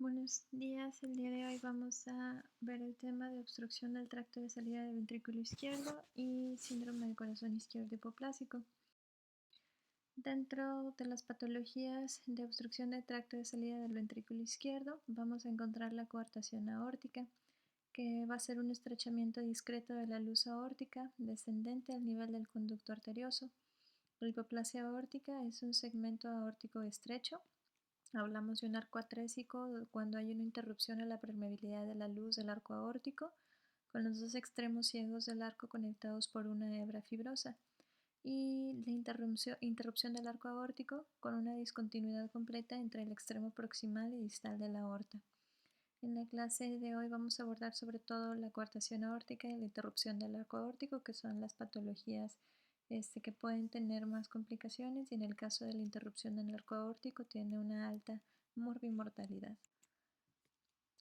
Buenos días, el día de hoy vamos a ver el tema de obstrucción del tracto de salida del ventrículo izquierdo y síndrome del corazón izquierdo hipoplásico. Dentro de las patologías de obstrucción del tracto de salida del ventrículo izquierdo vamos a encontrar la coartación aórtica, que va a ser un estrechamiento discreto de la luz aórtica descendente al nivel del conducto arterioso. La hipoplasia aórtica es un segmento aórtico estrecho. Hablamos de un arco atrésico cuando hay una interrupción en la permeabilidad de la luz del arco aórtico, con los dos extremos ciegos del arco conectados por una hebra fibrosa, y la interrupción del arco aórtico con una discontinuidad completa entre el extremo proximal y distal de la aorta. En la clase de hoy vamos a abordar sobre todo la coartación aórtica y la interrupción del arco aórtico, que son las patologías que pueden tener más complicaciones, y en el caso de la interrupción del arco aórtico tiene una alta morbimortalidad.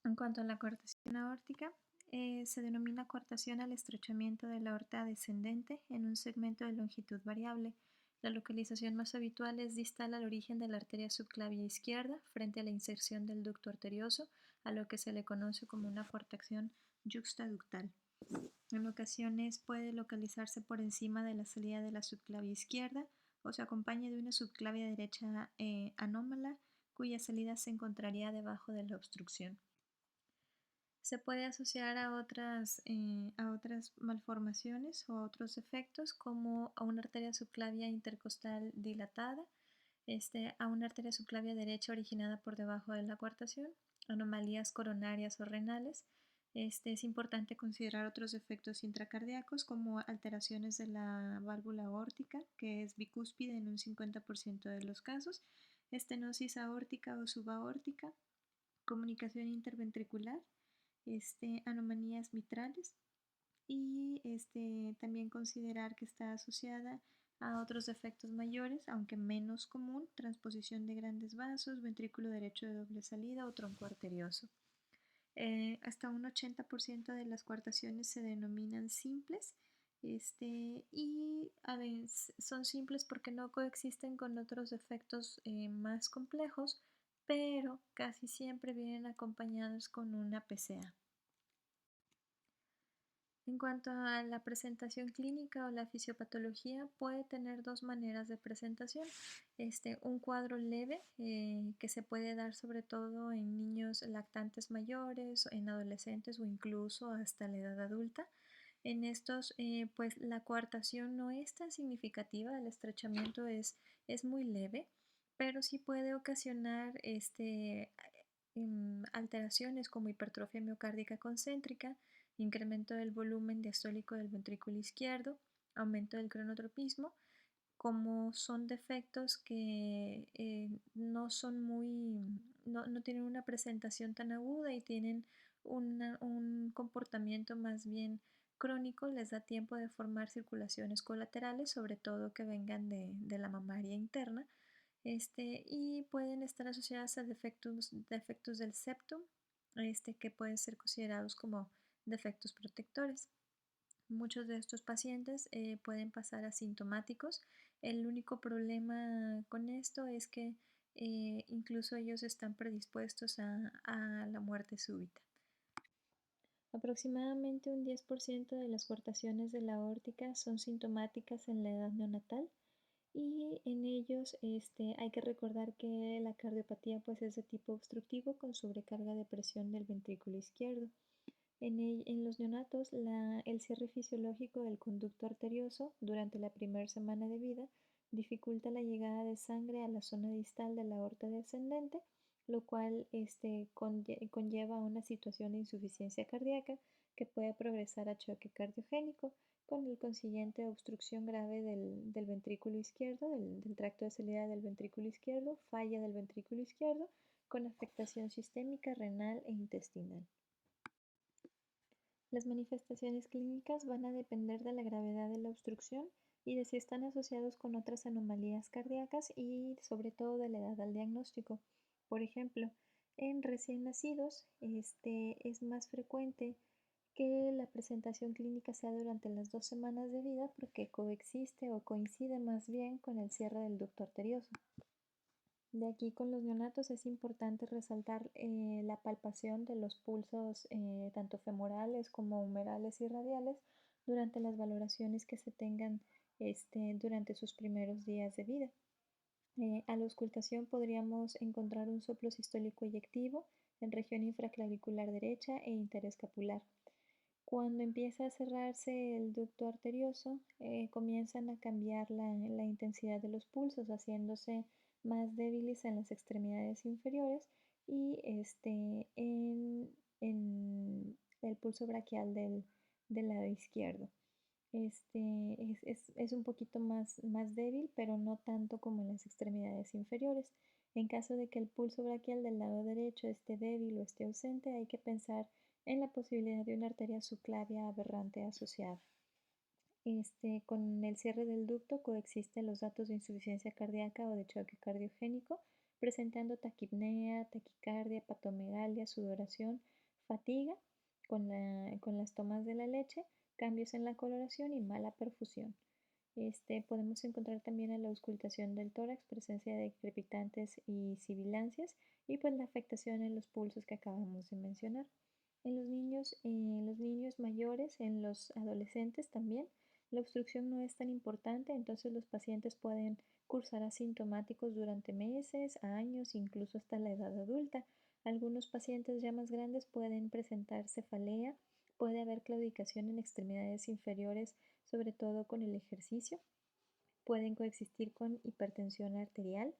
En cuanto a la coartación aórtica, se denomina coartación al estrechamiento de la aorta descendente en un segmento de longitud variable. La localización más habitual es distal al origen de la arteria subclavia izquierda, frente a la inserción del ducto arterioso, a lo que se le conoce como una coartación yuxtaductal. En ocasiones puede localizarse por encima de la salida de la subclavia izquierda o se acompaña de una subclavia derecha anómala, cuya salida se encontraría debajo de la obstrucción. Se puede asociar a otras malformaciones o a otros efectos, como a una arteria subclavia intercostal dilatada, a una arteria subclavia derecha originada por debajo de la coartación, anomalías coronarias o renales. Es importante considerar otros efectos intracardíacos, como alteraciones de la válvula aórtica, que es bicúspide en un 50% de los casos, estenosis aórtica o subaórtica, comunicación interventricular, anomalías mitrales, y también considerar que está asociada a otros defectos mayores, aunque menos común: transposición de grandes vasos, ventrículo derecho de doble salida o tronco arterioso. Hasta un 80% de las coartaciones se denominan simples, y a veces son simples porque no coexisten con otros defectos más complejos, pero casi siempre vienen acompañados con una PCA. En cuanto a la presentación clínica o la fisiopatología, puede tener dos maneras de presentación. Un cuadro leve, que se puede dar sobre todo en niños lactantes mayores, en adolescentes o incluso hasta la edad adulta. En estos, pues la coartación no es tan significativa, el estrechamiento es muy leve, pero sí puede ocasionar alteraciones como hipertrofia miocárdica concéntrica, incremento del volumen diastólico del ventrículo izquierdo, aumento del cronotropismo. Como son defectos que no tienen una presentación tan aguda y tienen un comportamiento más bien crónico, les da tiempo de formar circulaciones colaterales, sobre todo que vengan de la mamaria interna, y pueden estar asociadas a defectos del septum, que pueden ser considerados como defectos protectores. Muchos de estos pacientes pueden pasar asintomáticos. El único problema con esto es que incluso ellos están predispuestos a la muerte súbita. Aproximadamente un 10% de las coartaciones de la aórtica son sintomáticas en la edad neonatal, y en ellos hay que recordar que la cardiopatía pues es de tipo obstructivo con sobrecarga de presión del ventrículo izquierdo. En los neonatos, el cierre fisiológico del conducto arterioso durante la primera semana de vida dificulta la llegada de sangre a la zona distal de la aorta descendente, lo cual conlleva a una situación de insuficiencia cardíaca que puede progresar a choque cardiogénico, con el consiguiente obstrucción grave del ventrículo izquierdo, del tracto de salida del ventrículo izquierdo, falla del ventrículo izquierdo, con afectación sistémica, renal e intestinal. Las manifestaciones clínicas van a depender de la gravedad de la obstrucción y de si están asociados con otras anomalías cardíacas, y sobre todo de la edad al diagnóstico. Por ejemplo, en recién nacidos es más frecuente que la presentación clínica sea durante las 2 semanas de vida, porque coexiste o coincide más bien con el cierre del ducto arterioso. De aquí con los neonatos es importante resaltar la palpación de los pulsos tanto femorales como humerales y radiales durante las valoraciones que se tengan durante sus primeros días de vida. A la auscultación podríamos encontrar un soplo sistólico eyectivo en región infraclavicular derecha e interescapular. Cuando empieza a cerrarse el ducto arterioso, comienzan a cambiar la intensidad de los pulsos, haciéndose más débiles en las extremidades inferiores y en el pulso braquial del lado izquierdo. Es un poquito más débil, pero no tanto como en las extremidades inferiores. En caso de que el pulso braquial del lado derecho esté débil o esté ausente, hay que pensar en la posibilidad de una arteria subclavia aberrante asociada. Con el cierre del ducto coexisten los datos de insuficiencia cardíaca o de choque cardiogénico, presentando taquipnea, taquicardia, patomegalia, sudoración, fatiga con las tomas de la leche, cambios en la coloración y mala perfusión. Podemos encontrar también en la auscultación del tórax presencia de crepitantes y sibilancias y pues la afectación en los pulsos que acabamos de mencionar. En los niños mayores, en los adolescentes también, la obstrucción no es tan importante, entonces los pacientes pueden cursar asintomáticos durante meses, años, incluso hasta la edad adulta. Algunos pacientes ya más grandes pueden presentar cefalea, puede haber claudicación en extremidades inferiores, sobre todo con el ejercicio. Pueden coexistir con hipertensión arterial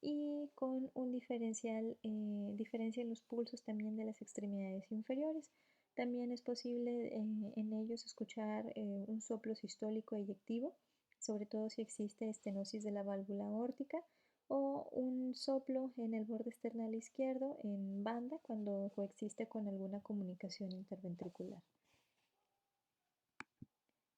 y con un diferencia en los pulsos también de las extremidades inferiores. También es posible en ellos escuchar un soplo sistólico eyectivo, sobre todo si existe estenosis de la válvula aórtica, o un soplo en el borde esternal izquierdo en banda cuando coexiste con alguna comunicación interventricular.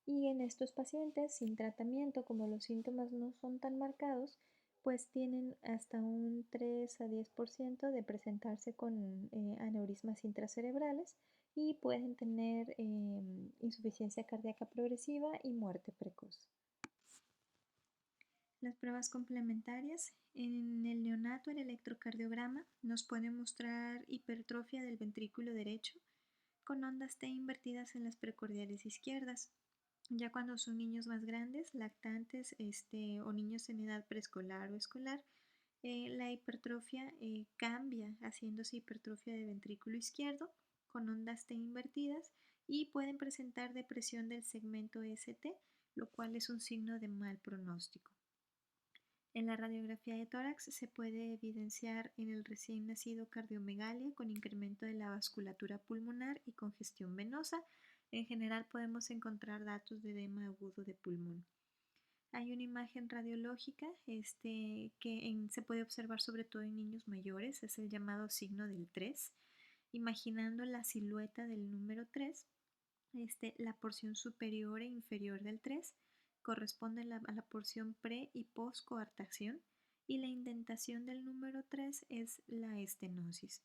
Y en estos pacientes sin tratamiento, como los síntomas no son tan marcados, pues tienen hasta un 3 a 10% de presentarse con aneurismas intracerebrales y pueden tener insuficiencia cardíaca progresiva y muerte precoz. Las pruebas complementarias. En el neonato, el electrocardiograma nos puede mostrar hipertrofia del ventrículo derecho con ondas T invertidas en las precordiales izquierdas. Ya cuando son niños más grandes, lactantes o niños en edad preescolar o escolar, la hipertrofia cambia haciéndose hipertrofia de ventrículo izquierdo con ondas T invertidas y pueden presentar depresión del segmento ST, lo cual es un signo de mal pronóstico. En la radiografía de tórax se puede evidenciar en el recién nacido cardiomegalia con incremento de la vasculatura pulmonar y congestión venosa. En general podemos encontrar datos de edema agudo de pulmón. Hay una imagen radiológica se puede observar sobre todo en niños mayores, es el llamado signo del 3. Imaginando la silueta del número 3, la porción superior e inferior del 3 corresponde a la porción pre y post coartación y la indentación del número 3 es la estenosis.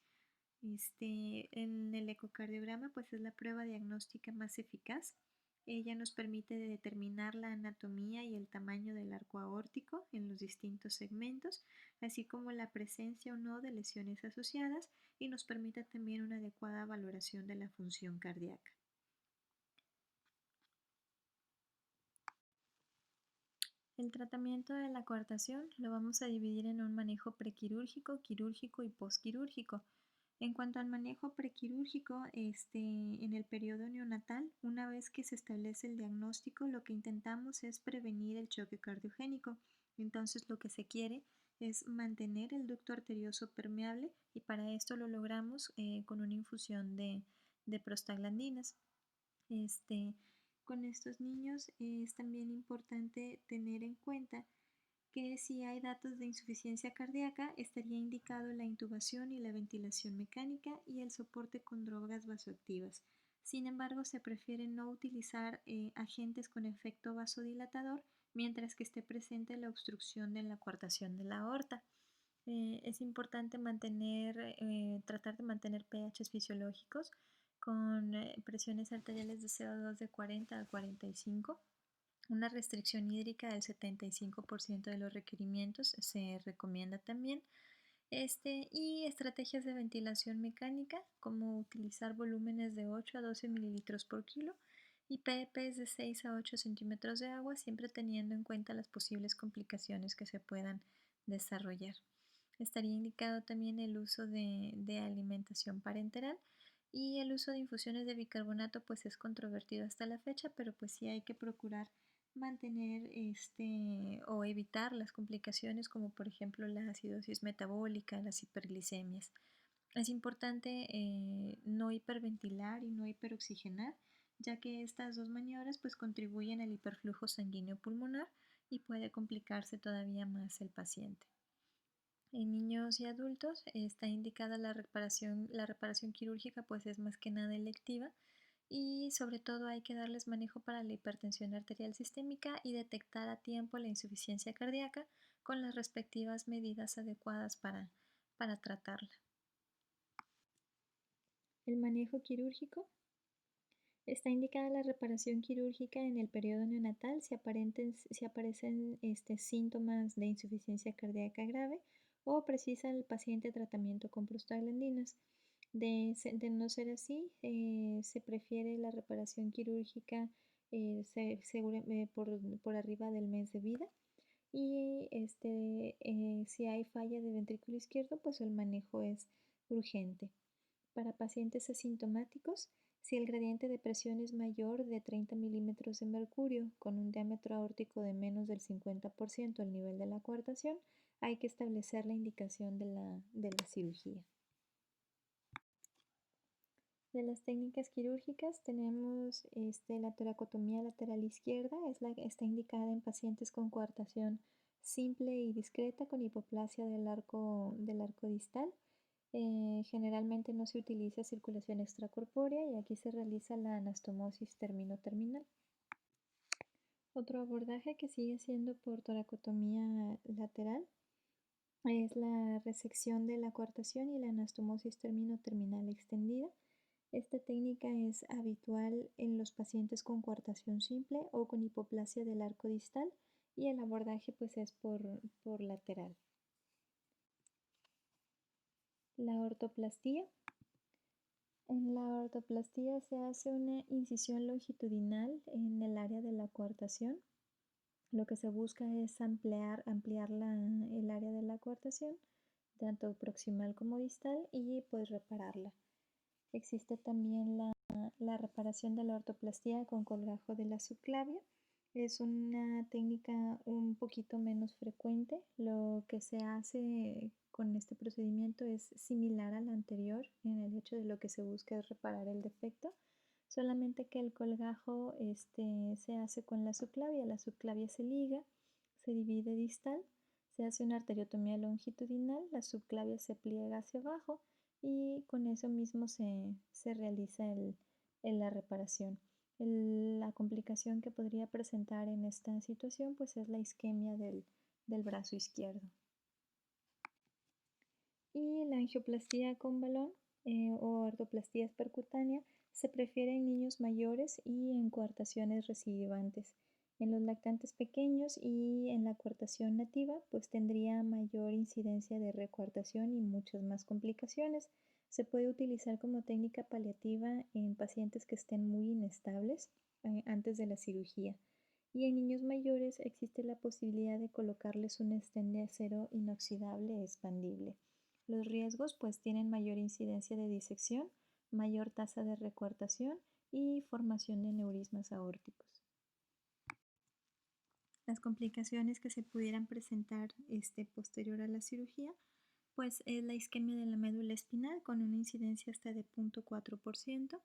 En el ecocardiograma pues es la prueba diagnóstica más eficaz. Ella nos permite determinar la anatomía y el tamaño del arco aórtico en los distintos segmentos, así como la presencia o no de lesiones asociadas y nos permite también una adecuada valoración de la función cardíaca. El tratamiento de la coartación lo vamos a dividir en un manejo prequirúrgico, quirúrgico y posquirúrgico. En cuanto al manejo prequirúrgico, en el periodo neonatal, una vez que se establece el diagnóstico, lo que intentamos es prevenir el choque cardiogénico. Entonces, lo que se quiere es mantener el ducto arterioso permeable y para esto lo logramos con una infusión de prostaglandinas. Con estos niños es también importante tener en cuenta que si hay datos de insuficiencia cardíaca, estaría indicado la intubación y la ventilación mecánica y el soporte con drogas vasoactivas. Sin embargo, se prefiere no utilizar agentes con efecto vasodilatador mientras que esté presente la obstrucción de la coartación de la aorta. Es importante tratar de mantener pHs fisiológicos con presiones arteriales de CO2 de 40 a 45 Una restricción hídrica del 75% de los requerimientos se recomienda también. Y estrategias de ventilación mecánica, como utilizar volúmenes de 8 a 12 mililitros por kilo y PEPs de 6 a 8 centímetros de agua, siempre teniendo en cuenta las posibles complicaciones que se puedan desarrollar. Estaría indicado también el uso de alimentación parenteral, y el uso de infusiones de bicarbonato pues es controvertido hasta la fecha, pero pues sí hay que procurar mantener o evitar las complicaciones, como por ejemplo la acidosis metabólica, las hiperglicemias. Es importante no hiperventilar y no hiperoxigenar, ya que estas dos maniobras pues contribuyen al hiperflujo sanguíneo pulmonar y puede complicarse todavía más el paciente. En niños y adultos está indicada la reparación quirúrgica, pues es más que nada electiva, y sobre todo hay que darles manejo para la hipertensión arterial sistémica y detectar a tiempo la insuficiencia cardíaca con las respectivas medidas adecuadas para tratarla. El manejo quirúrgico. Está indicada la reparación quirúrgica en el periodo neonatal si aparecen síntomas de insuficiencia cardíaca grave o precisa el paciente tratamiento con prostaglandinas. De no ser así, se prefiere la reparación quirúrgica por arriba del mes de vida. Y si hay falla de ventrículo izquierdo, pues el manejo es urgente. Para pacientes asintomáticos, si el gradiente de presión es mayor de 30 milímetros de mercurio con un diámetro aórtico de menos del 50% al nivel de la coartación, hay que establecer la indicación de la cirugía. De las técnicas quirúrgicas tenemos la toracotomía lateral izquierda, está indicada en pacientes con coartación simple y discreta con hipoplasia del arco distal. Generalmente no se utiliza circulación extracorpórea y aquí se realiza la anastomosis termino-terminal. Otro abordaje que sigue siendo por toracotomía lateral es la resección de la coartación y la anastomosis termino-terminal extendida. Esta técnica es habitual en los pacientes con coartación simple o con hipoplasia del arco distal, y el abordaje pues es por lateral. La ortoplastía. En la ortoplastía se hace una incisión longitudinal en el área de la coartación. Lo que se busca es ampliar el área de la coartación, tanto proximal como distal, y pues repararla. Existe también la reparación de la ortoplastía con colgajo de la subclavia. Es una técnica un poquito menos frecuente. Lo que se hace con este procedimiento es similar al anterior en el hecho de lo que se busca es reparar el defecto, solamente que el colgajo se hace con la subclavia se liga, se divide distal, se hace una arteriotomía longitudinal, la subclavia se pliega hacia abajo y con eso mismo se realiza la reparación. La complicación que podría presentar en esta situación pues es la isquemia del brazo izquierdo. Y la angioplastía con balón o artroplastías percutánea se prefiere en niños mayores y en coartaciones recidivantes. En los lactantes pequeños y en la coartación nativa pues tendría mayor incidencia de recoartación y muchas más complicaciones. Se puede utilizar como técnica paliativa en pacientes que estén muy inestables antes de la cirugía. Y en niños mayores existe la posibilidad de colocarles un stent de acero inoxidable expandible. Los riesgos pues tienen mayor incidencia de disección, mayor tasa de recoartación y formación de neurismas aórticos. Las complicaciones que se pudieran presentar posterior a la cirugía pues es la isquemia de la médula espinal con una incidencia hasta de 0.4%,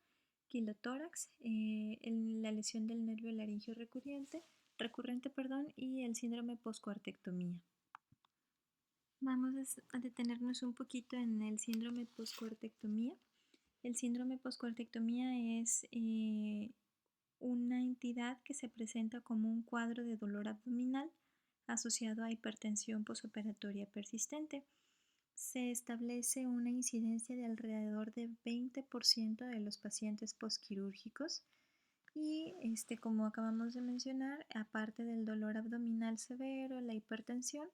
quilotórax, la lesión del nervio laringio recurrente, y el síndrome postcuartectomía. Vamos a detenernos un poquito en el síndrome postcuartectomía. El síndrome postcuartectomía es una entidad que se presenta como un cuadro de dolor abdominal asociado a hipertensión posoperatoria persistente. Se establece una incidencia de alrededor de 20% de los pacientes posquirúrgicos Y como acabamos de mencionar, aparte del dolor abdominal severo, la hipertensión,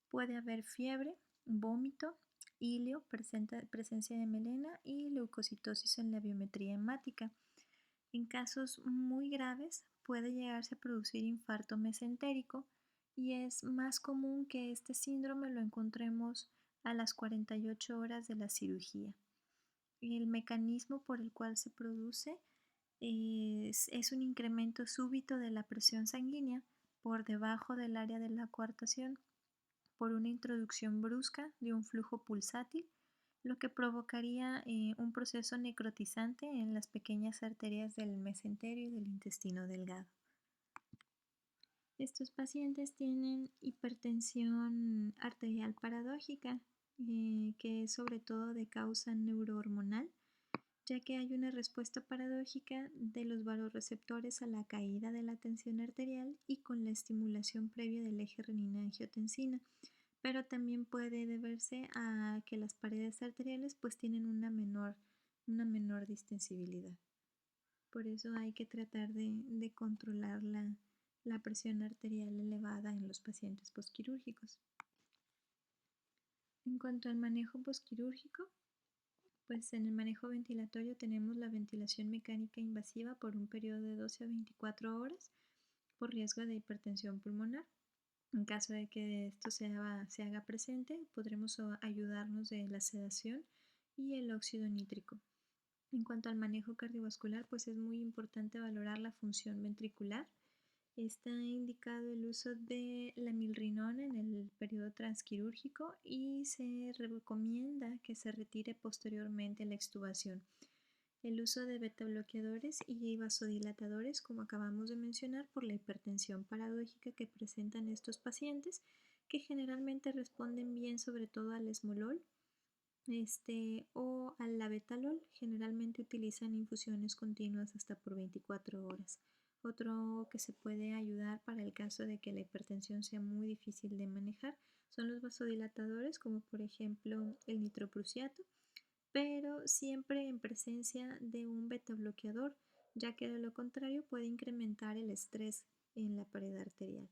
puede haber fiebre, vómito, hilio, presencia de melena y leucocitosis en la biometría hemática. En casos muy graves puede llegarse a producir infarto mesentérico y es más común que este síndrome lo encontremos a las 48 horas de la cirugía. El mecanismo por el cual se produce es un incremento súbito de la presión sanguínea por debajo del área de la coartación por una introducción brusca de un flujo pulsátil, lo que provocaría un proceso necrotizante en las pequeñas arterias del mesenterio y del intestino delgado. Estos pacientes tienen hipertensión arterial paradójica, que es sobre todo de causa neurohormonal, ya que hay una respuesta paradójica de los vasoreceptores a la caída de la tensión arterial y con la estimulación previa del eje renina-angiotensina, pero también puede deberse a que las paredes arteriales pues tienen una menor distensibilidad. Por eso hay que tratar de controlar la presión arterial elevada en los pacientes posquirúrgicos. En cuanto al manejo posquirúrgico, pues en el manejo ventilatorio tenemos la ventilación mecánica invasiva por un periodo de 12 a 24 horas por riesgo de hipertensión pulmonar. En caso de que esto se haga presente, podremos ayudarnos de la sedación y el óxido nítrico. En cuanto al manejo cardiovascular, pues es muy importante valorar la función ventricular. Está indicado el uso de la milrinona en el periodo transquirúrgico y se recomienda que se retire posteriormente la extubación. El uso de betabloqueadores y vasodilatadores, como acabamos de mencionar, por la hipertensión paradójica que presentan estos pacientes, que generalmente responden bien sobre todo al esmolol o al labetalol. Generalmente utilizan infusiones continuas hasta por 24 horas. Otro que se puede ayudar para el caso de que la hipertensión sea muy difícil de manejar son los vasodilatadores, como por ejemplo el nitroprusiato, pero siempre en presencia de un betabloqueador, ya que de lo contrario puede incrementar el estrés en la pared arterial.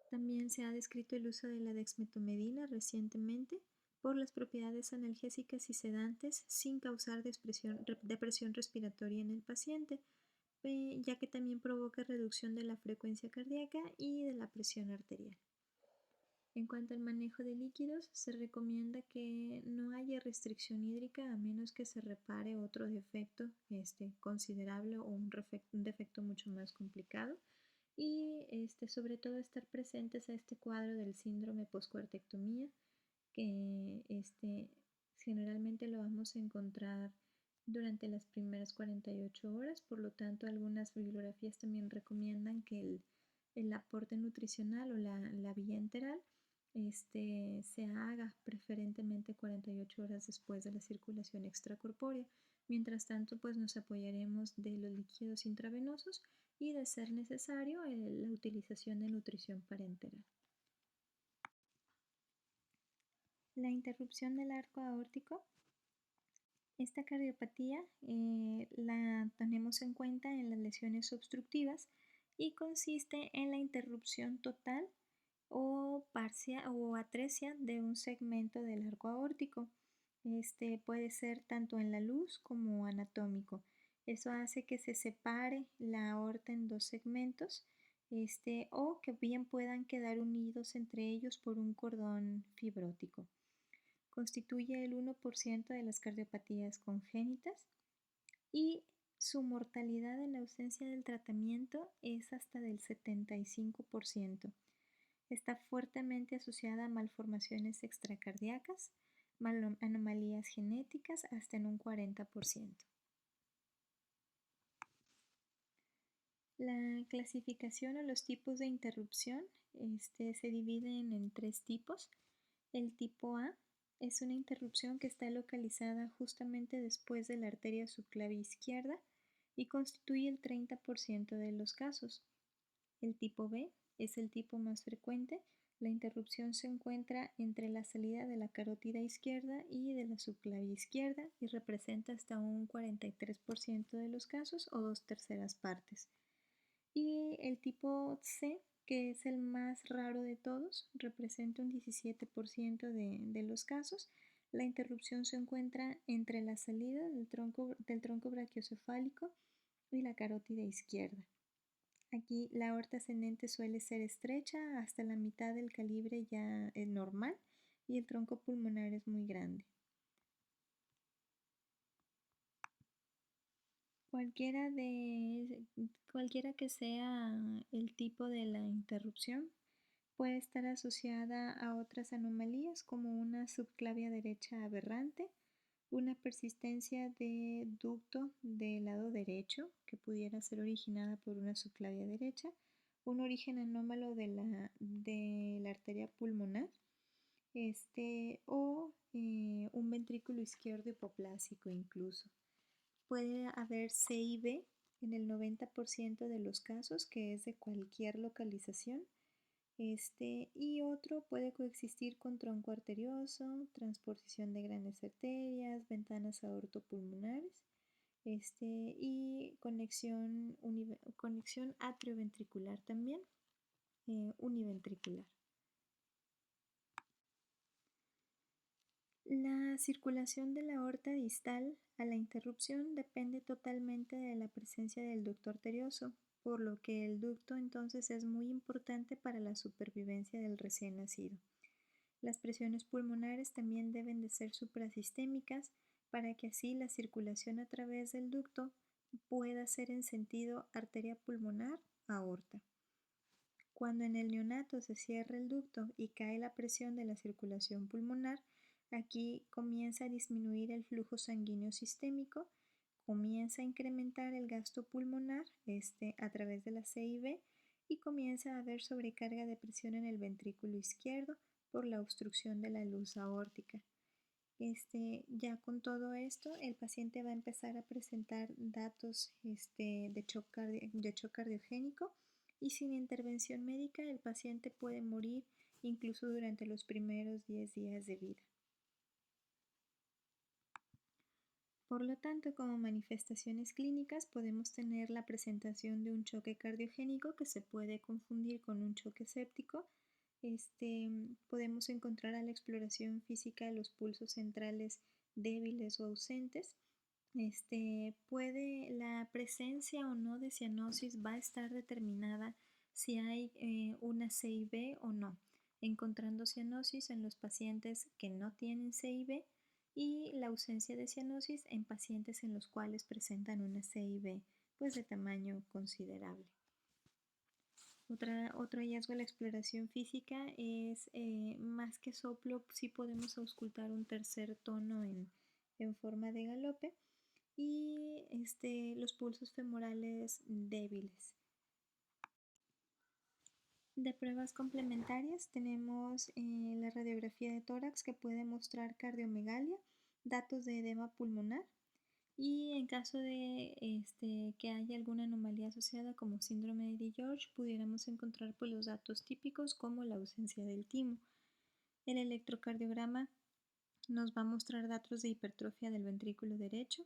También se ha descrito el uso de la dexmedetomidina recientemente por las propiedades analgésicas y sedantes sin causar depresión respiratoria en el paciente, ya que también provoca reducción de la frecuencia cardíaca y de la presión arterial. En cuanto al manejo de líquidos, se recomienda que no haya restricción hídrica a menos que se repare otro defecto considerable o un defecto mucho más complicado y sobre todo estar presentes a este cuadro del síndrome poscuartectomía, que generalmente lo vamos a encontrar durante las primeras 48 horas, por lo tanto algunas bibliografías también recomiendan que el aporte nutricional o la vía enteral se haga preferentemente 48 horas después de la circulación extracorpórea. Mientras tanto, pues nos apoyaremos de los líquidos intravenosos y, de ser necesario, la utilización de nutrición parenteral. La interrupción del arco aórtico. Esta cardiopatía la tenemos en cuenta en las lesiones obstructivas y consiste en la interrupción total o parcial o atresia de un segmento del arco aórtico. Puede ser tanto en la luz como anatómico. Eso hace que se separe la aorta en dos segmentos, o que bien puedan quedar unidos entre ellos por un cordón fibrótico. Constituye el 1% de las cardiopatías congénitas y su mortalidad en ausencia del tratamiento es hasta del 75%. Está fuertemente asociada a malformaciones extracardíacas, anomalías genéticas hasta en un 40%. La clasificación o los tipos de interrupción se dividen en 3 tipos. El tipo A es una interrupción que está localizada justamente después de la arteria subclavia izquierda y constituye el 30% de los casos. El tipo B es el tipo más frecuente, La interrupción se encuentra entre la salida de la carótida izquierda y de la subclavia izquierda y representa hasta un 43% de los casos o 2/3 partes. Y el tipo C, que es el más raro de todos, representa un 17% de los casos. La interrupción se encuentra entre la salida del tronco brachiocefálico y la carótida izquierda. Aquí la aorta ascendente suele ser estrecha hasta la mitad del calibre ya normal y el tronco pulmonar es muy grande. Cualquiera que sea el tipo de la interrupción, puede estar asociada a otras anomalías como una subclavia derecha aberrante, una persistencia de ducto del lado derecho que pudiera ser originada por una subclavia derecha, un origen anómalo de la arteria pulmonar, o un ventrículo izquierdo hipoplásico incluso. Puede haber CIB en el 90% de los casos, que es de cualquier localización. Y otro puede coexistir con tronco arterioso, transposición de grandes arterias, ventanas aortopulmonares, y conexión atrioventricular también, univentricular. La circulación de la aorta distal a la interrupción depende totalmente de la presencia del ducto arterioso, por lo que el ducto entonces es muy importante para la supervivencia del recién nacido. Las presiones pulmonares también deben de ser suprasistémicas para que así la circulación a través del ducto pueda ser en sentido arteria pulmonar-aorta. Cuando en el neonato se cierra el ducto y cae la presión de la circulación pulmonar, aquí comienza a disminuir el flujo sanguíneo sistémico, comienza a incrementar el gasto pulmonar a través de la CIB y comienza a haber sobrecarga de presión en el ventrículo izquierdo por la obstrucción de la luz aórtica. Ya con todo esto, el paciente va a empezar a presentar datos de shock cardiogénico y sin intervención médica el paciente puede morir incluso durante los primeros 10 días de vida. Por lo tanto, como manifestaciones clínicas podemos tener la presentación de un choque cardiogénico que se puede confundir con un choque séptico. Podemos encontrar a la exploración física los pulsos centrales débiles o ausentes. La presencia o no de cianosis va a estar determinada si hay una CIB o no, encontrando cianosis en los pacientes que no tienen CIB y la ausencia de cianosis en pacientes en los cuales presentan una CIB pues de tamaño considerable. Otro hallazgo de la exploración física es más que soplo, sí podemos auscultar un tercer tono en forma de galope y los pulsos femorales débiles. De pruebas complementarias tenemos la radiografía de tórax que puede mostrar cardiomegalia, datos de edema pulmonar y en caso de que haya alguna anomalía asociada como síndrome de DiGeorge pudiéramos encontrar pues, los datos típicos como la ausencia del timo. El electrocardiograma nos va a mostrar datos de hipertrofia del ventrículo derecho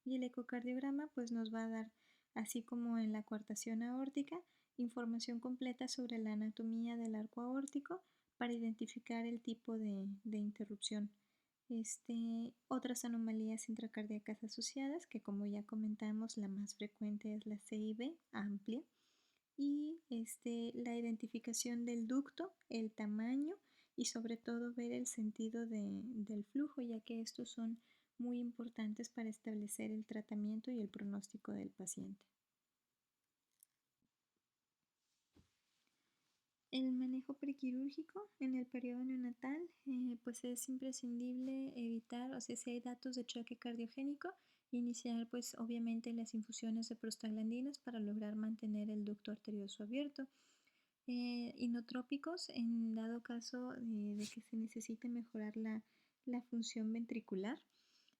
y el ecocardiograma pues nos va a dar, así como en la coartación aórtica, información completa sobre la anatomía del arco aórtico para identificar el tipo de interrupción. Otras anomalías intracardíacas asociadas, que como ya comentamos, la más frecuente es la CIB amplia, y la identificación del ducto, el tamaño y sobre todo ver el sentido del flujo, ya que estos son muy importantes para establecer el tratamiento y el pronóstico del paciente. El manejo prequirúrgico en el periodo neonatal, pues es imprescindible evitar, o sea, si hay datos de choque cardiogénico, iniciar pues obviamente las infusiones de prostaglandinas para lograr mantener el ducto arterioso abierto. Inotrópicos en dado caso de que se necesite mejorar la función ventricular.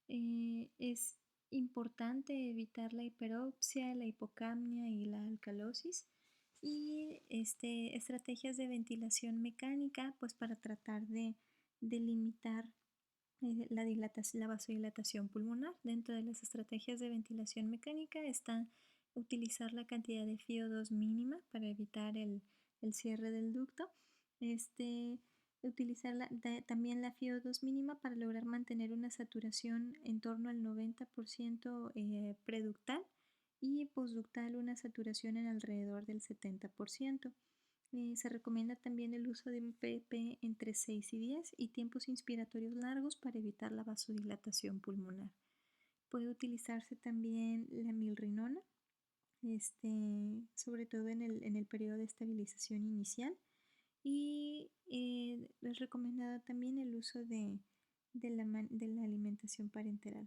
Es importante evitar la hiperopsia, la hipocapnia y la alcalosis. y estrategias de ventilación mecánica, pues para tratar de limitar la vasodilatación pulmonar. Dentro de las estrategias de ventilación mecánica está utilizar la cantidad de FiO2 mínima para evitar el cierre del ducto. Utilizar también la FiO2 mínima para lograr mantener una saturación en torno al 90% preductal y postductal una saturación en alrededor del 70%. Se recomienda también el uso de un PP entre 6 y 10 y tiempos inspiratorios largos para evitar la vasodilatación pulmonar. Puede utilizarse también la milrinona, sobre todo en el periodo de estabilización inicial. Y es recomendado también el uso de la alimentación parenteral.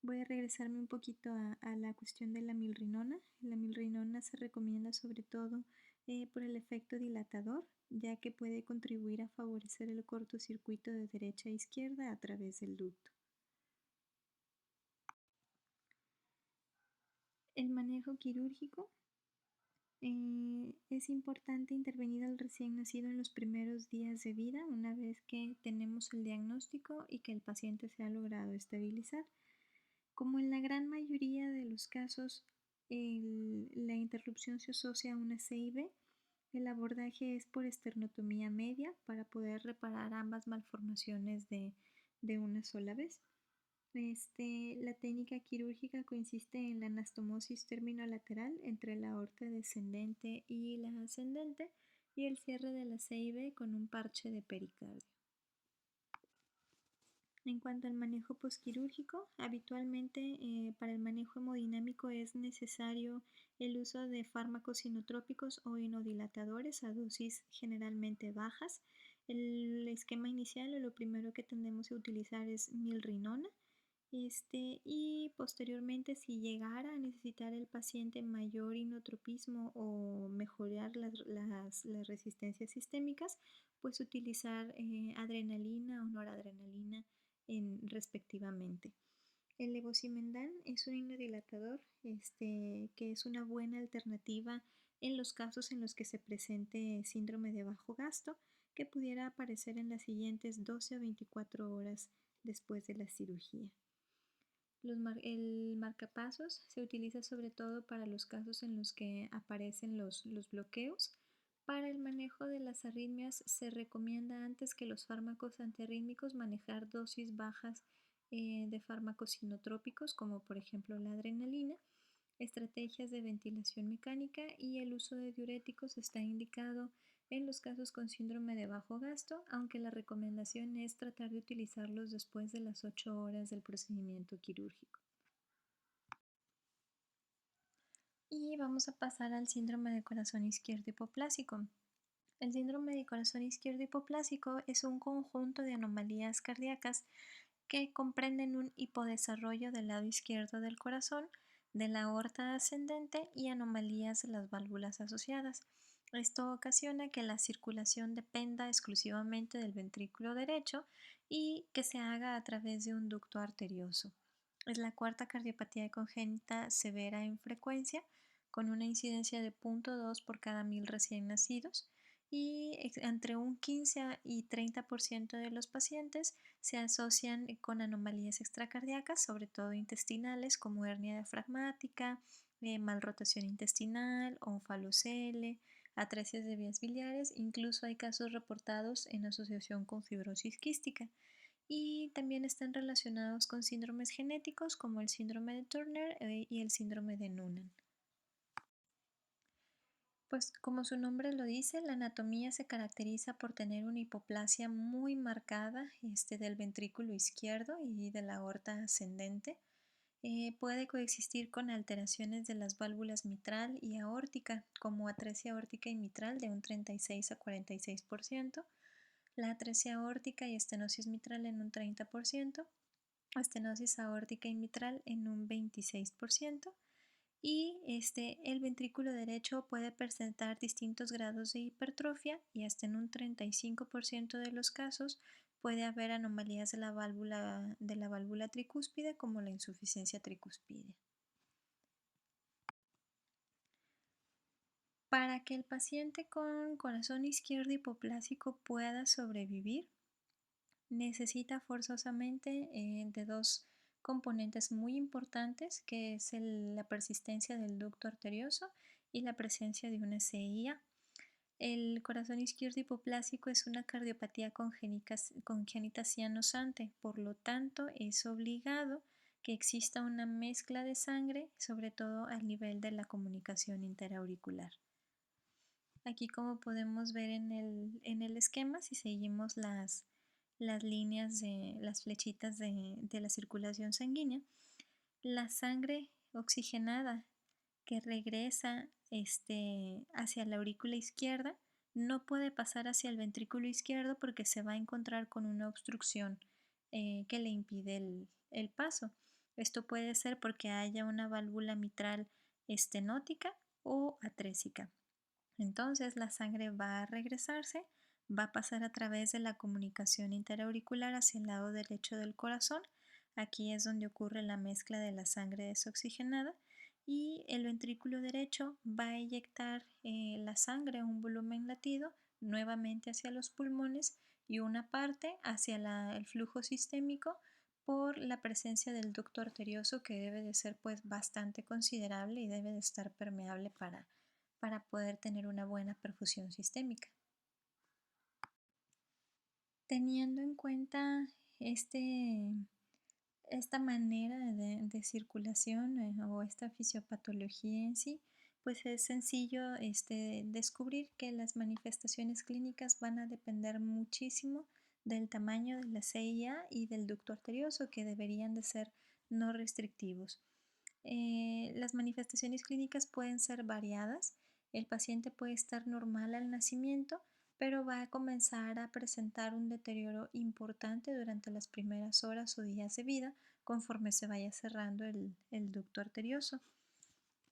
Voy a regresarme un poquito a la cuestión de la milrinona. La milrinona se recomienda sobre todo por el efecto dilatador, ya que puede contribuir a favorecer el cortocircuito de derecha a izquierda a través del ducto. El manejo quirúrgico. Es importante intervenir al recién nacido en los primeros días de vida, una vez que tenemos el diagnóstico y que el paciente se ha logrado estabilizar. Como en la gran mayoría de los casos, la interrupción se asocia a una CIB. El abordaje es por esternotomía media para poder reparar ambas malformaciones de una sola vez. La técnica quirúrgica consiste en la anastomosis terminolateral entre la aorta descendente y la ascendente y el cierre de la CIB con un parche de pericardio. En cuanto al manejo posquirúrgico, habitualmente para el manejo hemodinámico es necesario el uso de fármacos inotrópicos o inodilatadores a dosis generalmente bajas. El esquema inicial o lo primero que tendemos a utilizar es milrinona. Y posteriormente, si llegara a necesitar el paciente mayor inotropismo o mejorar las resistencias sistémicas, pues utilizar adrenalina o noradrenalina respectivamente. El levosimendan es un inodilatador que es una buena alternativa en los casos en los que se presente síndrome de bajo gasto, que pudiera aparecer en las siguientes 12 a 24 horas después de la cirugía. El marcapasos se utiliza sobre todo para los casos en los que aparecen los bloqueos. Para el manejo de las arritmias se recomienda antes que los fármacos antiarrítmicos manejar dosis bajas de fármacos inotrópicos como por ejemplo la adrenalina, estrategias de ventilación mecánica y el uso de diuréticos está indicado en los casos con síndrome de bajo gasto, aunque la recomendación es tratar de utilizarlos después de las 8 horas del procedimiento quirúrgico. Y vamos a pasar al síndrome de corazón izquierdo hipoplásico. El síndrome de corazón izquierdo hipoplásico es un conjunto de anomalías cardíacas que comprenden un hipodesarrollo del lado izquierdo del corazón, de la aorta ascendente y anomalías de las válvulas asociadas. Esto ocasiona que la circulación dependa exclusivamente del ventrículo derecho y que se haga a través de un ducto arterioso. Es la cuarta cardiopatía congénita severa en frecuencia, con una incidencia de 0.2 por cada 1000 recién nacidos, y entre un 15 y 30% de los pacientes se asocian con anomalías extracardíacas, sobre todo intestinales, como hernia diafragmática, malrotación intestinal, onfalocele, atresias de vías biliares. Incluso hay casos reportados en asociación con fibrosis quística. Y también están relacionados con síndromes genéticos como el síndrome de Turner y el síndrome de Noonan. Pues como su nombre lo dice, la anatomía se caracteriza por tener una hipoplasia muy marcada del ventrículo izquierdo y de la aorta ascendente. Puede coexistir con alteraciones de las válvulas mitral y aórtica, como atresia aórtica y mitral de un 36 a 46%, la atresia aórtica y estenosis mitral en un 30%, estenosis aórtica y mitral en un 26%, y el ventrículo derecho puede presentar distintos grados de hipertrofia y hasta en un 35% de los casos puede haber anomalías de la válvula tricúspide como la insuficiencia tricúspide. Para que el paciente con corazón izquierdo hipoplásico pueda sobrevivir, necesita forzosamente de dos componentes muy importantes, que es la persistencia del ducto arterioso y la presencia de una CIA. El corazón izquierdo hipoplásico es una cardiopatía congénita cianosante, por lo tanto es obligado que exista una mezcla de sangre, sobre todo al nivel de la comunicación interauricular. Aquí, como podemos ver en el esquema, si seguimos las líneas de las flechitas de la circulación sanguínea, la sangre oxigenada que regresa hacia la aurícula izquierda no puede pasar hacia el ventrículo izquierdo porque se va a encontrar con una obstrucción que le impide el paso. Esto puede ser porque haya una válvula mitral estenótica o atrésica. Entonces la sangre va a regresarse, va a pasar a través de la comunicación interauricular hacia el lado derecho del corazón. Aquí es donde ocurre la mezcla de la sangre desoxigenada y el ventrículo derecho va a eyectar la sangre a un volumen latido nuevamente hacia los pulmones y una parte hacia el flujo sistémico por la presencia del ducto arterioso, que debe de ser pues bastante considerable y debe de estar permeable para poder tener una buena perfusión sistémica. Teniendo en cuenta esta manera de circulación o esta fisiopatología en sí, pues es sencillo descubrir que las manifestaciones clínicas van a depender muchísimo del tamaño de la CIA y del ducto arterioso, que deberían de ser no restrictivos. Las manifestaciones clínicas pueden ser variadas. El paciente puede estar normal al nacimiento, pero va a comenzar a presentar un deterioro importante durante las primeras horas o días de vida conforme se vaya cerrando el ducto arterioso.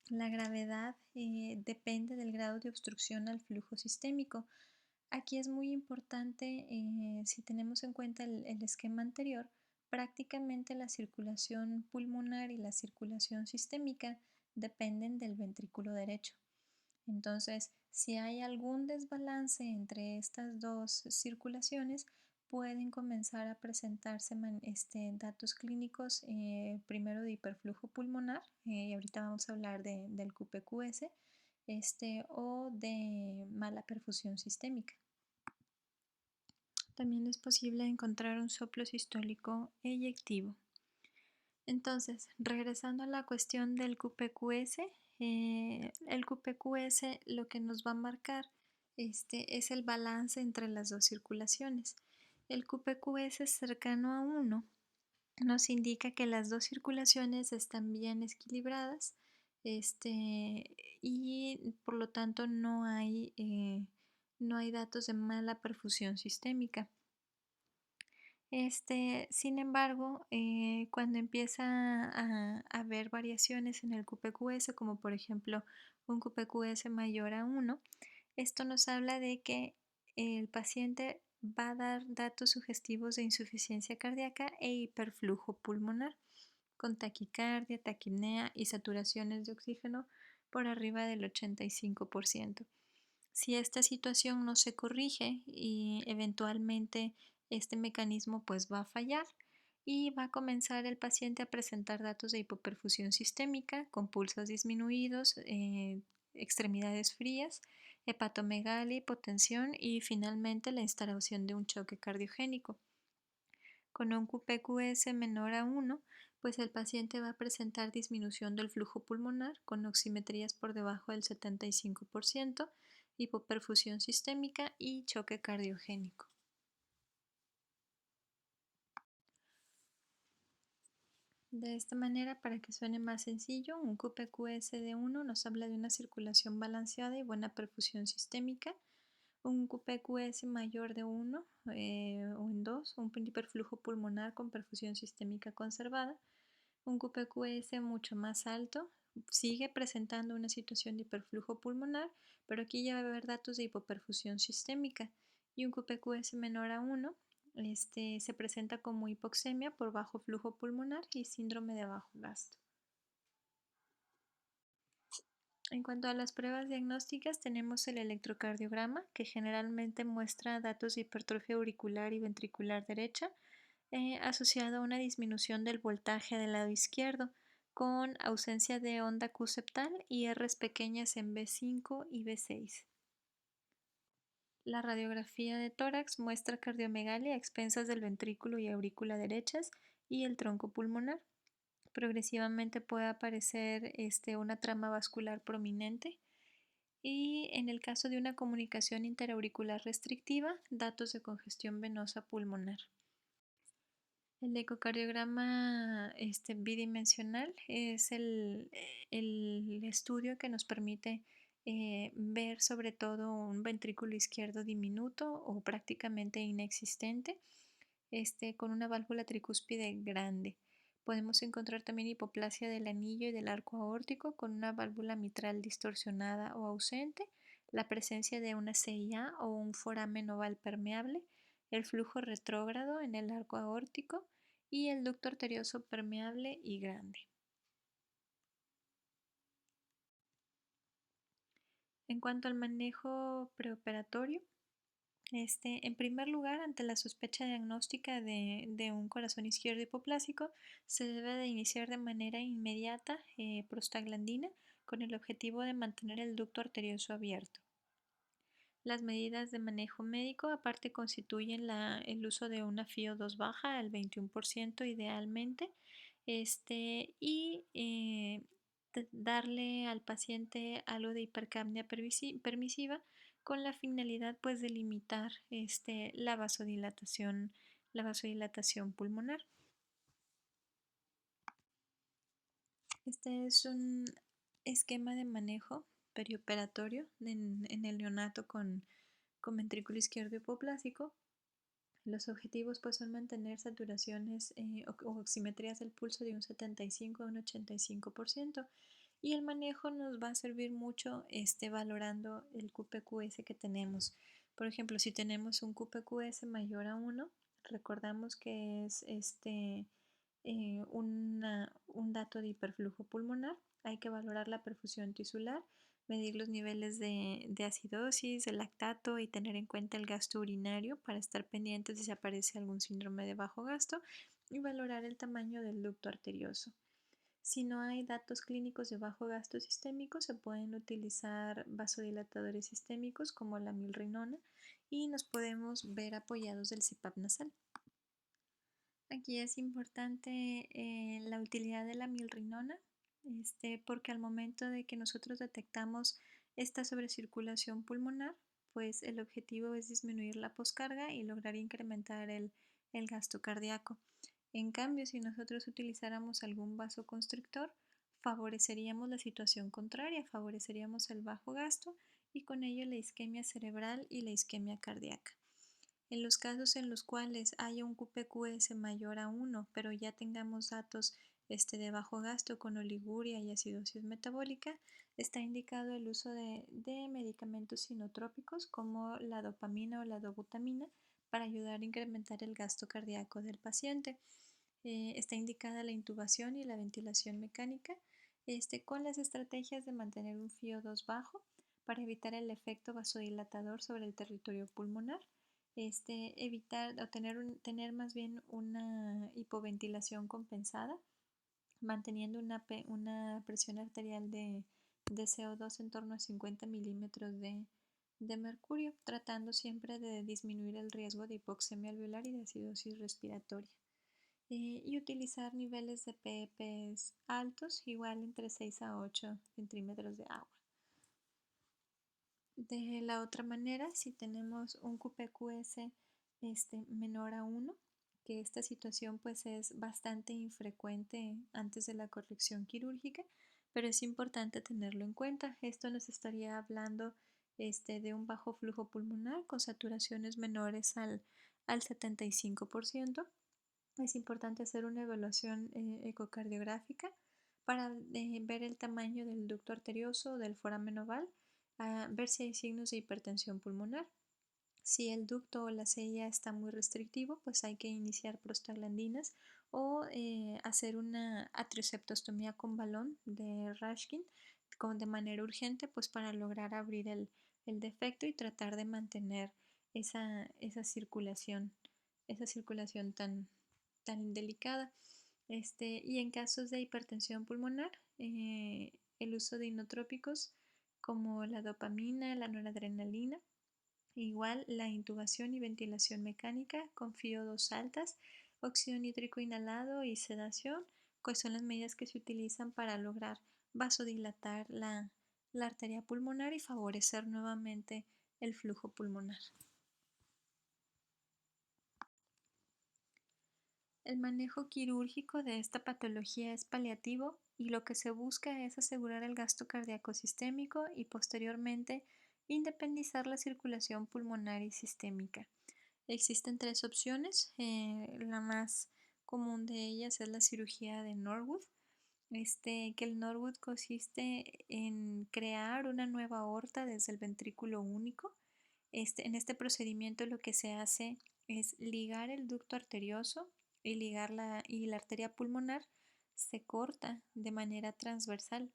La gravedad depende del grado de obstrucción al flujo sistémico. Aquí es muy importante, si tenemos en cuenta el esquema anterior, prácticamente la circulación pulmonar y la circulación sistémica dependen del ventrículo derecho. Entonces, si hay algún desbalance entre estas dos circulaciones, pueden comenzar a presentarse datos clínicos, primero de hiperflujo pulmonar, y ahorita vamos a hablar del QPQS, o de mala perfusión sistémica. También es posible encontrar un soplo sistólico eyectivo. Entonces, regresando a la cuestión del QPQS, el QPQS lo que nos va a marcar es el balance entre las dos circulaciones. El QPQS cercano a 1 nos indica que las dos circulaciones están bien equilibradas, y por lo tanto no hay datos de mala perfusión sistémica. Sin embargo, cuando empieza a haber variaciones en el QPQS, como por ejemplo un QPQS mayor a 1, esto nos habla de que el paciente va a dar datos sugestivos de insuficiencia cardíaca e hiperflujo pulmonar, con taquicardia, taquipnea y saturaciones de oxígeno por arriba del 85%. Si esta situación no se corrige, y eventualmente este mecanismo pues va a fallar y va a comenzar el paciente a presentar datos de hipoperfusión sistémica con pulsos disminuidos, extremidades frías, hepatomegalia, hipotensión y finalmente la instalación de un choque cardiogénico. Con un QPQS menor a 1, pues el paciente va a presentar disminución del flujo pulmonar con oximetrías por debajo del 75%, hipoperfusión sistémica y choque cardiogénico. De esta manera, para que suene más sencillo, un QPQS de 1 nos habla de una circulación balanceada y buena perfusión sistémica. Un QPQS mayor de 1 o en 2, un hiperflujo pulmonar con perfusión sistémica conservada. Un QPQS mucho más alto sigue presentando una situación de hiperflujo pulmonar, pero aquí ya va a haber datos de hipoperfusión sistémica. Y un QPQS menor a 1 se presenta como hipoxemia por bajo flujo pulmonar y síndrome de bajo gasto. En cuanto a las pruebas diagnósticas, tenemos el electrocardiograma, que generalmente muestra datos de hipertrofia auricular y ventricular derecha, asociado a una disminución del voltaje del lado izquierdo, con ausencia de onda Q septal y Rs pequeñas en B5 y B6. La radiografía de tórax muestra cardiomegalia a expensas del ventrículo y aurícula derechas y el tronco pulmonar. Progresivamente puede aparecer una trama vascular prominente y en el caso de una comunicación interauricular restrictiva, datos de congestión venosa pulmonar. El ecocardiograma bidimensional es el estudio que nos permite ver sobre todo un ventrículo izquierdo diminuto o prácticamente inexistente, con una válvula tricúspide grande. Podemos encontrar también hipoplasia del anillo y del arco aórtico con una válvula mitral distorsionada o ausente, la presencia de una CIA o un foramen oval permeable, el flujo retrógrado en el arco aórtico y el ducto arterioso permeable y grande. En cuanto al manejo preoperatorio, en primer lugar, ante la sospecha diagnóstica de un corazón izquierdo hipoplásico, se debe de iniciar de manera inmediata prostaglandina con el objetivo de mantener el ducto arterioso abierto. Las medidas de manejo médico aparte constituyen el uso de una FiO2 baja al 21% idealmente, y darle al paciente algo de hipercapnia permisiva con la finalidad pues de limitar la vasodilatación pulmonar. Este es un esquema de manejo perioperatorio en el neonato con ventrículo izquierdo hipoplásico. Los objetivos pues son mantener saturaciones o oximetrías del pulso de un 75 a un 85% y el manejo nos va a servir mucho valorando el QPQS que tenemos. Por ejemplo, si tenemos un QPQS mayor a 1, recordamos que es un dato de hiperflujo pulmonar. Hay que valorar la perfusión tisular, medir los niveles de acidosis, de lactato y tener en cuenta el gasto urinario para estar pendientes de si aparece algún síndrome de bajo gasto y valorar el tamaño del ducto arterioso. Si no hay datos clínicos de bajo gasto sistémico, se pueden utilizar vasodilatadores sistémicos como la milrinona y nos podemos ver apoyados del CPAP nasal. Aquí es importante la utilidad de la milrinona, porque al momento de que nosotros detectamos esta sobrecirculación pulmonar, pues el objetivo es disminuir la poscarga y lograr incrementar el gasto cardíaco. En cambio, si nosotros utilizáramos algún vasoconstrictor, favoreceríamos la situación contraria, favoreceríamos el bajo gasto y con ello la isquemia cerebral y la isquemia cardíaca. En los casos en los cuales haya un QPQS mayor a 1, pero ya tengamos datos de bajo gasto con oliguria y acidosis metabólica, está indicado el uso de medicamentos sinotrópicos como la dopamina o la dobutamina para ayudar a incrementar el gasto cardíaco del paciente. Está indicada la intubación y la ventilación mecánica con las estrategias de mantener un FiO2 bajo para evitar el efecto vasodilatador sobre el territorio pulmonar. Evitar o tener más bien una hipoventilación compensada, manteniendo una presión arterial de CO2 en torno a 50 milímetros de mercurio, tratando siempre de disminuir el riesgo de hipoxemia alveolar y de acidosis respiratoria. Y utilizar niveles de PEPs altos, igual entre 6 a 8 centímetros de agua. De la otra manera, si tenemos un QPQS menor a 1, que esta situación pues es bastante infrecuente antes de la corrección quirúrgica, pero es importante tenerlo en cuenta. Esto nos estaría hablando de un bajo flujo pulmonar con saturaciones menores al 75%. Es importante hacer una evaluación ecocardiográfica para ver el tamaño del ducto arterioso o del foramen oval, ver si hay signos de hipertensión pulmonar. Si el ducto o la CIA está muy restrictivo, pues hay que iniciar prostaglandinas o hacer una atrioceptostomía con balón de Rashkin de manera urgente, pues para lograr abrir el defecto y tratar de mantener esa circulación tan delicada. Y en casos de hipertensión pulmonar, el uso de inotrópicos como la dopamina, la noradrenalina, igual la intubación y ventilación mecánica con FiO2 altas, óxido nítrico inhalado y sedación, pues son las medidas que se utilizan para lograr vasodilatar la arteria pulmonar y favorecer nuevamente el flujo pulmonar. El manejo quirúrgico de esta patología es paliativo y lo que se busca es asegurar el gasto cardíaco sistémico y posteriormente independizar la circulación pulmonar y sistémica. Existen tres opciones. La más común de ellas es la cirugía de Norwood. Que el Norwood consiste en crear una nueva aorta desde el ventrículo único. En este procedimiento lo que se hace es ligar el ducto arterioso y la arteria pulmonar se corta de manera transversal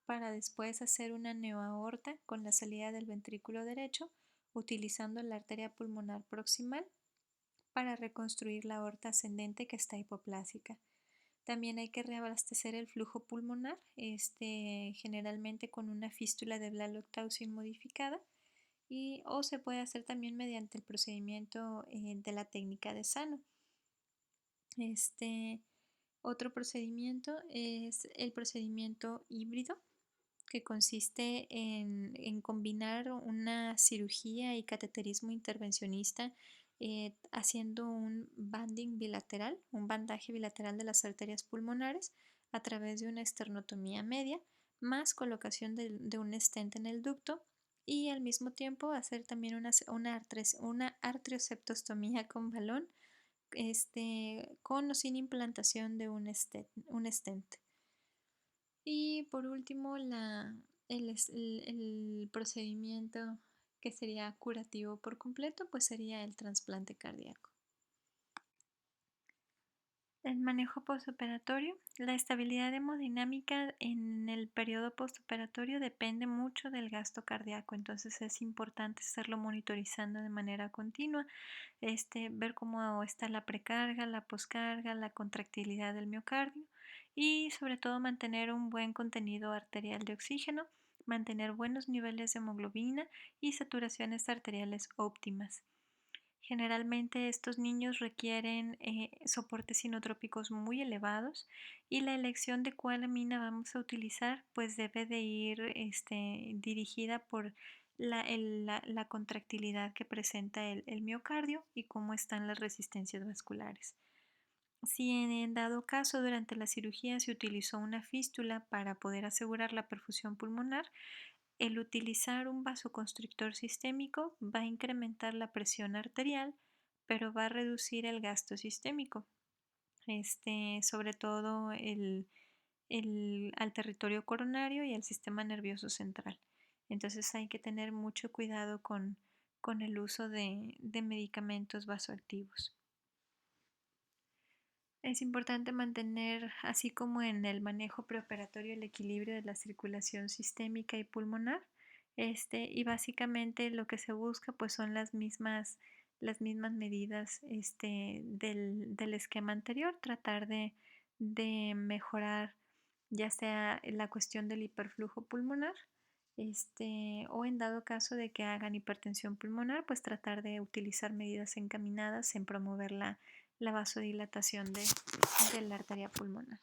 para después hacer una neoaorta con la salida del ventrículo derecho utilizando la arteria pulmonar proximal para reconstruir la aorta ascendente que está hipoplásica. También hay que reabastecer el flujo pulmonar, generalmente con una fístula de Blalock-Taussig modificada, o se puede hacer también mediante el procedimiento de la técnica de Sano. Otro procedimiento es el procedimiento híbrido, que consiste en combinar una cirugía y cateterismo intervencionista haciendo un banding bilateral, un bandaje bilateral de las arterias pulmonares a través de una esternotomía media, más colocación de un stent en el ducto y al mismo tiempo hacer también una arterioseptostomía con balón, con o sin implantación de un stent. Y por último, el procedimiento que sería curativo por completo, pues sería el trasplante cardíaco. El manejo postoperatorio. La estabilidad hemodinámica en el periodo postoperatorio depende mucho del gasto cardíaco, entonces es importante estarlo monitorizando de manera continua, ver cómo está la precarga, la poscarga, la contractilidad del miocardio y sobre todo mantener un buen contenido arterial de oxígeno, mantener buenos niveles de hemoglobina y saturaciones arteriales óptimas. Generalmente estos niños requieren soportes inotrópicos muy elevados y la elección de cuál amina vamos a utilizar pues debe de ir dirigida por la contractilidad que presenta el miocardio y cómo están las resistencias vasculares. Si en dado caso durante la cirugía se utilizó una fístula para poder asegurar la perfusión pulmonar, el utilizar un vasoconstrictor sistémico va a incrementar la presión arterial, pero va a reducir el gasto sistémico, sobre todo al territorio coronario y al sistema nervioso central. Entonces hay que tener mucho cuidado con el uso de medicamentos vasoactivos. Es importante mantener, así como en el manejo preoperatorio, el equilibrio de la circulación sistémica y pulmonar. Y básicamente lo que se busca pues son las mismas medidas del esquema anterior, tratar de mejorar ya sea la cuestión del hiperflujo pulmonar, o en dado caso de que hagan hipertensión pulmonar, pues tratar de utilizar medidas encaminadas en promover la vasodilatación de la arteria pulmonar.